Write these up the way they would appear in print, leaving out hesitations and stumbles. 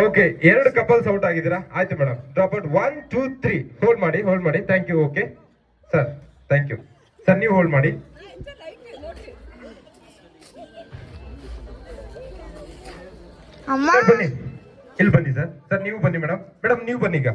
Okay, 2 couples out ಆಗಿದ್ದೀರಾ. ಆಯ್ತು madam, drop out 1 2 3. Hold ಮಾಡಿ. Thank you. Okay sir, thank you sir. ನೀವು hold ಮಾಡಿ. ಬನ್ನಿ, ಇಲ್ಲಿ ಬನ್ನಿ ಸರ್. ಸರ್ ನೀವು ಬನ್ನಿ ಮೇಡಮ್. ನೀವು ಬನ್ನಿ ಈಗ.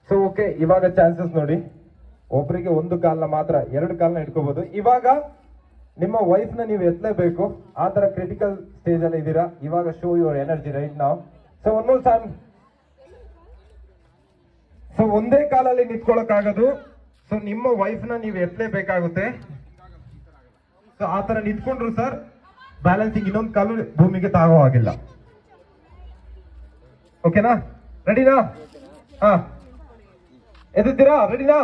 ಸೊ ಓಕೆ, ಇವಾಗ ಚಾನ್ಸಸ್ ನೋಡಿ. ಒಬ್ಬರಿಗೆ 1 ಕಾಲ್ನ ಮಾತ್ರ, 2 ಕಾಲ್ನ ಇಟ್ಕೋಬಹುದು. ಇವಾಗ ನಿಮ್ಮ ವೈಫ್ ನ ನೀವು ಎತ್ತಲೇಬೇಕು. ಆ ತರ ಕ್ರಿಟಿಕಲ್ ಸ್ಟೇಜ್ ಅಲ್ಲಿ ಇದ್ದೀರಾ. ಇವಾಗ ಶೋ ಯುವರ್ ಎನರ್ಜಿ ರೈಟ್ ನಾವ್. So one more time. So ಒಂದೇ ಕಾಲಲ್ಲಿ ನಿಂತ್ಕೊಳ್ಳಕ್ ಆಗೋದು. ಸೊ ನಿಮ್ಮ ವೈಫ್ ನ ನೀವು ಎತ್ತಲೇಬೇಕಾಗುತ್ತೆ. ಸೊ ಆ ತರ ನಿಂತ್ಕೊಂಡ್ರು ಸರ್, ಬ್ಯಾಲೆನ್ಸಿಂಗ್ ಇನ್ನೊಂದು ಕಾಲು ಭೂಮಿಗೆ ತಾಗೋ ಆಗಿಲ್ಲ. ಓಕೆನಾ? ರೆಡಿನಾ? ಹಾ, ಎದ್ದಿದ್ದೀರಾ? ರೆಡಿನಾ?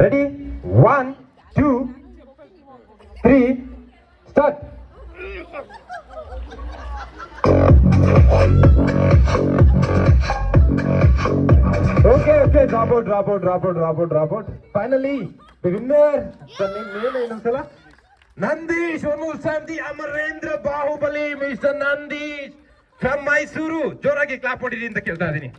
Ready? 1 2 3 start. Okay, drop out. Finally the winner. ನಿಮ್ಮ ನೇಮ್ ಏನಂತಲ್ಲ? Nandish. The Amarendra Baahubali, mister Nandish from Mysuru. ಜೋರಾಗಿ ಕ್ಲಾಪ್ ಹೊಡೀರಿ ಅಂತ ಕೇಳ್ತಾ ಇದ್ದೀನಿ.